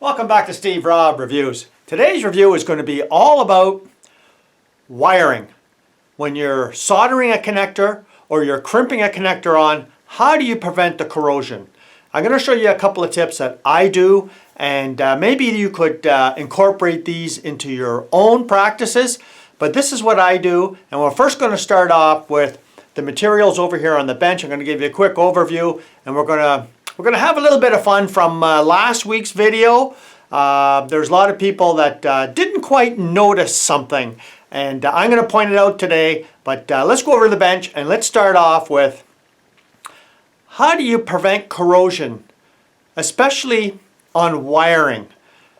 Welcome back to Steve Robb Reviews. Today's review is going to be all about wiring. When you're soldering a connector or you're crimping a connector on, how do you prevent the corrosion? I'm going to show you a couple of tips that I do, and maybe you could incorporate these into your own practices, but this is what I do. And we're first going to start off with the materials over here on the bench. I'm going to give you a quick overview, and we're going to have a little bit of fun from last week's video. There's a lot of people that didn't quite notice something, and I'm going to point it out today. But let's go over to the bench and let's start off with how do you prevent corrosion, especially on wiring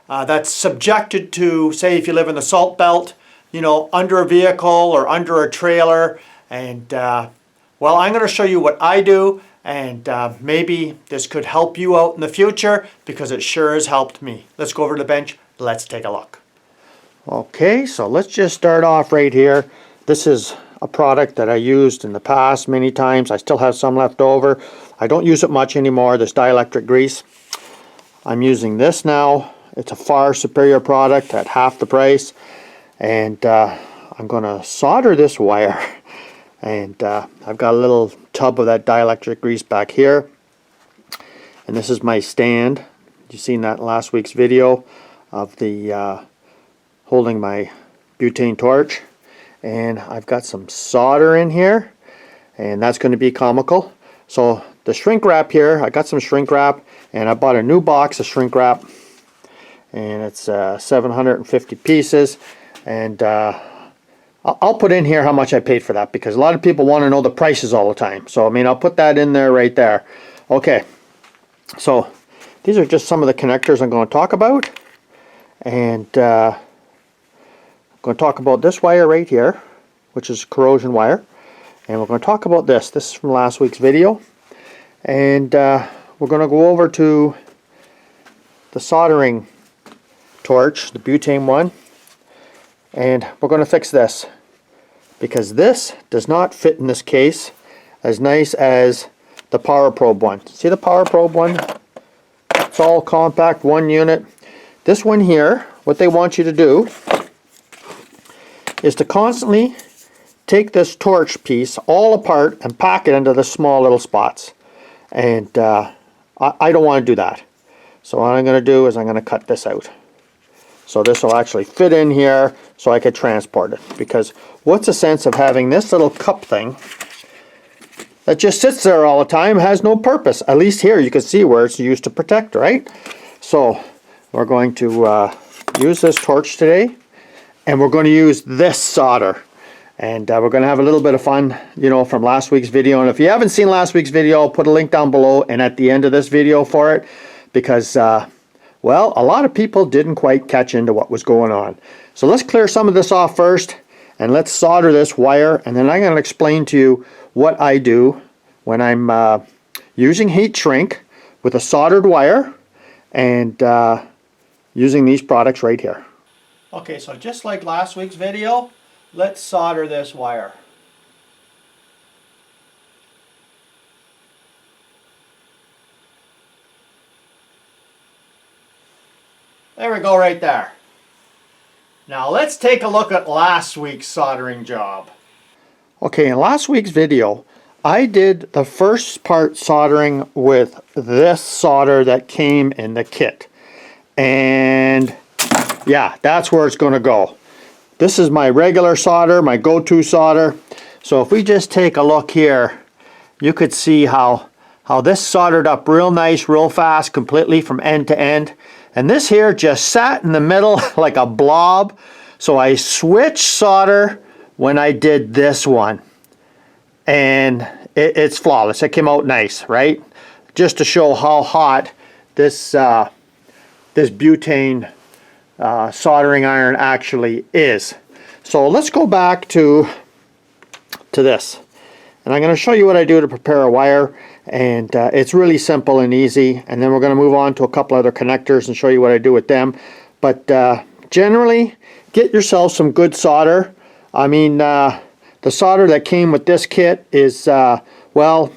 that's subjected to, say, if you live in the salt belt, you know, under a vehicle or under a trailer. And well, I'm going to show you what I do, and maybe this could help you out in the future because it sure has helped me. Let's go over to the bench. Let's take a look. Okay, so let's just start off right here. This is a product that I used in the past many times. I still have some left over. I don't use it much anymore, this dielectric grease. I'm using this now. It's a far superior product at half the price. And I'm going to solder this wire. And I've got a little tub of that dielectric grease back here. And this is my stand. You've seen that in last week's video of the holding my butane torch. And I've got some solder in here. And that's going to be comical. So the shrink wrap here, I got some shrink wrap. And I bought a new box of shrink wrap. And it's 750 pieces. And I'll put in here how much I paid for that, because a lot of people want to know the prices all the time. So, I mean, I'll put that in there right there. Okay, so these are just some of the connectors I'm going to talk about. And I'm going to talk about this wire right here, which is corrosion wire. And we're going to talk about this. This is from last week's video. And we're going to go over to the soldering torch, the butane one. And we're going to fix this, because this does not fit in this case as nice as the Power Probe one. See the Power Probe one? It's all compact, one unit. This one here, what they want you to do is to constantly take this torch piece all apart and pack it into the small little spots. And I don't want to do that. So what I'm going to do is I'm going to cut this out. So this will actually fit in here so I could transport it. Because what's the sense of having this little cup thing that just sits there all the time, has no purpose? At least here you can see where it's used to protect, right? So we're going to use this torch today, and we're going to use this solder. And we're going to have a little bit of fun, you know, from last week's video. And if you haven't seen last week's video, I'll put a link down below and at the end of this video for it. Because well, a lot of people didn't quite catch into what was going on. So let's clear some of this off first, and let's solder this wire, and then I'm going to explain to you what I do when I'm using heat shrink with a soldered wire and using these products right here. Okay, so just like last week's video, let's solder this wire. There we go right there. Now let's take a look at last week's soldering job. Okay, in last week's video, I did the first part soldering with this solder that came in the kit. And yeah, that's where it's going to go. This is my regular solder, my go-to solder. So if we just take a look here, you could see how this soldered up real nice, real fast, completely from end to end. And this here just sat in the middle like a blob. So I switched solder when I did this one. And it's flawless. It came out nice, right? Just to show how hot this butane soldering iron actually is. So let's go back to this. And I'm going to show you what I do to prepare a wire. And it's really simple and easy. And then we're going to move on to a couple other connectors and show you what I do with them. But generally, get yourself some good solder. I mean, the solder that came with this kit is, well,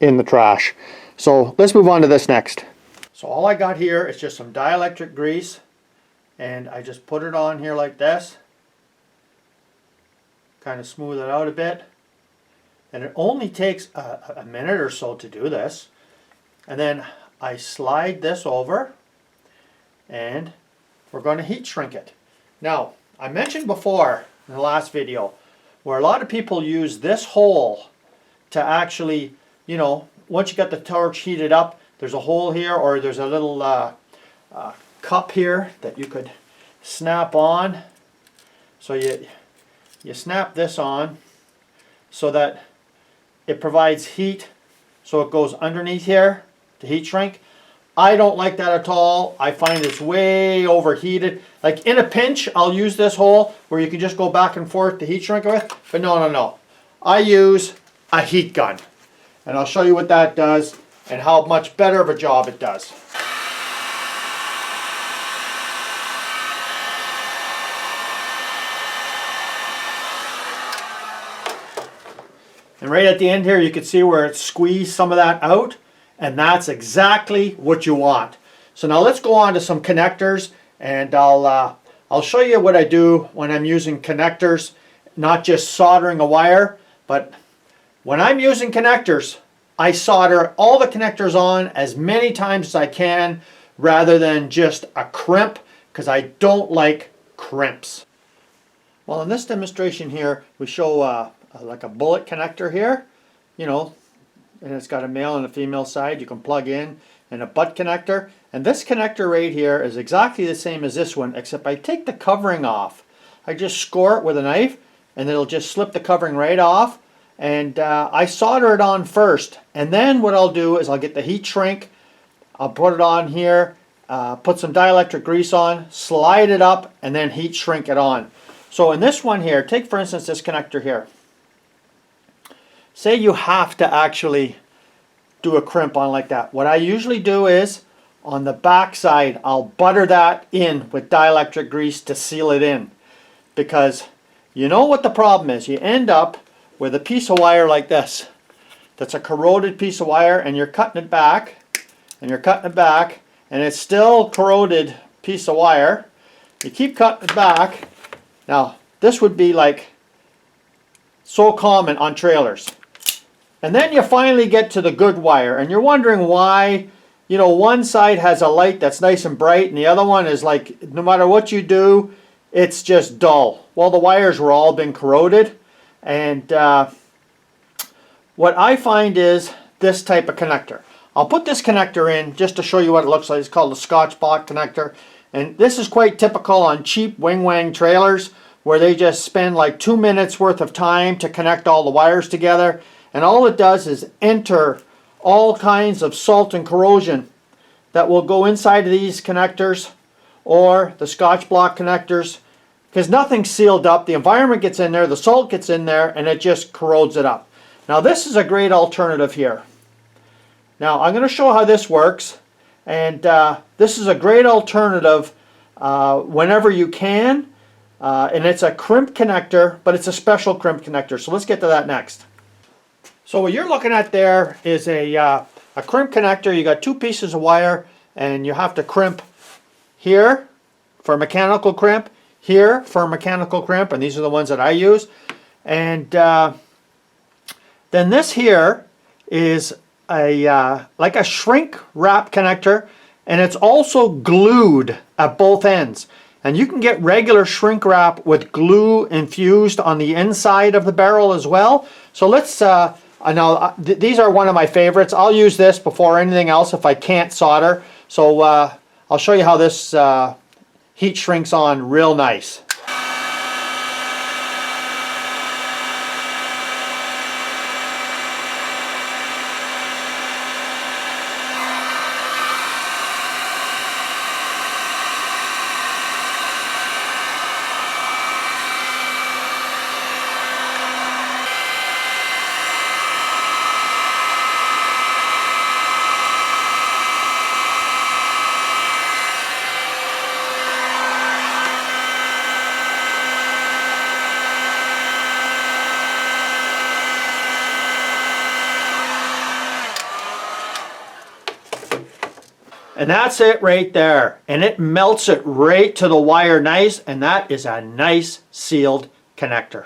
in the trash. So let's move on to this next. So So all I got here is just some dielectric grease, and I just put it on here like this. Kind of smooth it out a bit. And it only takes a minute or so to do this. And then I slide this over, and we're going to heat shrink it. Now, I mentioned before in the last video where a lot of people use this hole to actually, you know, once you got the torch heated up, there's a hole here, or there's a little cup here that you could snap on. So you snap this on so that it provides heat, so it goes underneath here to heat shrink. I don't like that at all. I find it's way overheated. Like in a pinch, I'll use this hole where you can just go back and forth to heat shrink with. But no. I use a heat gun. And I'll show you what that does and how much better of a job it does. And right at the end here, you can see where it squeezed some of that out. And that's exactly what you want. So now let's go on to some connectors, and I'll show you what I do when I'm using connectors, not just soldering a wire, but when I'm using connectors, I solder all the connectors on as many times as I can rather than just a crimp, because I don't like crimps. Well, in this demonstration here, we show like a bullet connector here, you know, and it's got a male and a female side you can plug in, and a butt connector. And this connector right here is exactly the same as this one, except I take the covering off. I just score it with a knife, and it'll just slip the covering right off. And I solder it on first, and then what I'll do is I'll get the heat shrink, I'll put it on here, put some dielectric grease on, slide it up, and then heat shrink it on. So in this one here, take for instance this connector here. Say you have to actually do a crimp on like that. What I usually do is, on the back side, I'll butter that in with dielectric grease to seal it in. Because you know what the problem is? You end up with a piece of wire like this. That's a corroded piece of wire, and you're cutting it back, and you're cutting it back, and it's still corroded piece of wire. You keep cutting it back. Now, this would be like so common on trailers. And then you finally get to the good wire, and you're wondering why, you know, one side has a light that's nice and bright, and the other one is like, no matter what you do, it's just dull. Well, the wires were all been corroded, and what I find is this type of connector. I'll put this connector in just to show you what it looks like. It's called a Scotch block connector, and this is quite typical on cheap wing-wang trailers where they just spend like 2 minutes worth of time to connect all the wires together. And all it does is enter all kinds of salt and corrosion that will go inside of these connectors or the Scotch block connectors, because nothing's sealed up. The environment gets in there, the salt gets in there, and it just corrodes it up. Now this is a great alternative here. Now I'm going to show how this works, and this is a great alternative whenever you can, and it's a crimp connector, but it's a special crimp connector. So let's get to that next. So what you're looking at there is a crimp connector. You got two pieces of wire, and you have to crimp here for a mechanical crimp, here for a mechanical crimp, and these are the ones that I use. And then this here is like a shrink wrap connector, and it's also glued at both ends. And you can get regular shrink wrap with glue infused on the inside of the barrel as well. So let's these are one of my favorites. I'll use this before anything else if I can't solder. So I'll show you how this heat shrinks on real nice. And that's it right there. And it melts it right to the wire nice, and that is a nice sealed connector.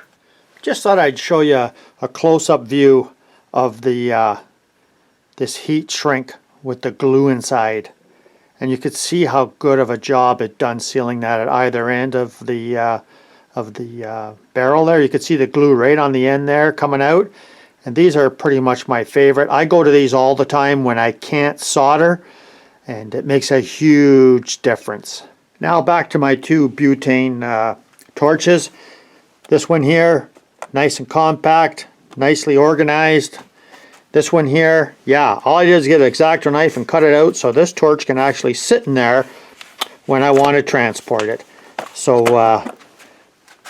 Just thought I'd show you a close-up view of the this heat shrink with the glue inside. And you could see how good of a job it done sealing that at either end of the barrel there. You could see the glue right on the end there coming out. And these are pretty much my favorite. I go to these all the time when I can't solder, and it makes a huge difference. Now back to my two butane torches. This one here, nice and compact, nicely organized. This one here, yeah, all I did is get an X-Acto knife and cut it out so this torch can actually sit in there when I want to transport it. So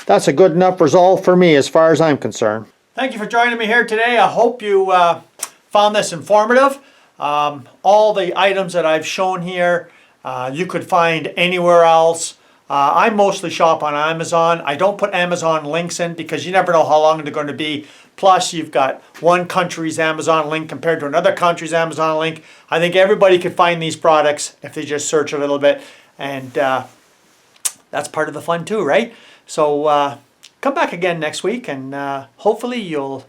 that's a good enough result for me as far as I'm concerned. Thank you for joining me here today. I hope you found this informative. All the items that I've shown here you could find anywhere else. I mostly shop on Amazon. I don't put Amazon links in because you never know how long they're going to be. Plus, you've got one country's Amazon link compared to another country's Amazon link. I think everybody could find these products if they just search a little bit. And that's part of the fun too, right? So come back again next week, and hopefully you'll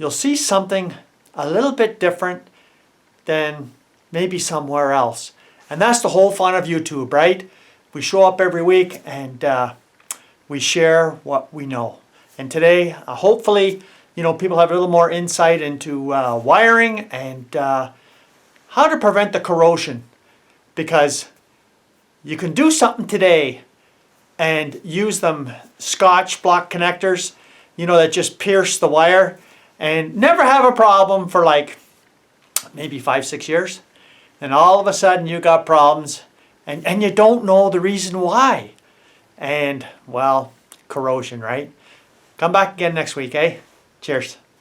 see something a little bit different than maybe somewhere else. And that's the whole fun of YouTube, right? We show up every week and we share what we know. And today, hopefully, you know, people have a little more insight into wiring and how to prevent the corrosion. Because you can do something today and use them Scotch block connectors, you know, that just pierce the wire and never have a problem for like maybe 5-6 years. Then all of a sudden you got problems and you don't know the reason why. And well, corrosion, right? Come back again next week, eh? Cheers.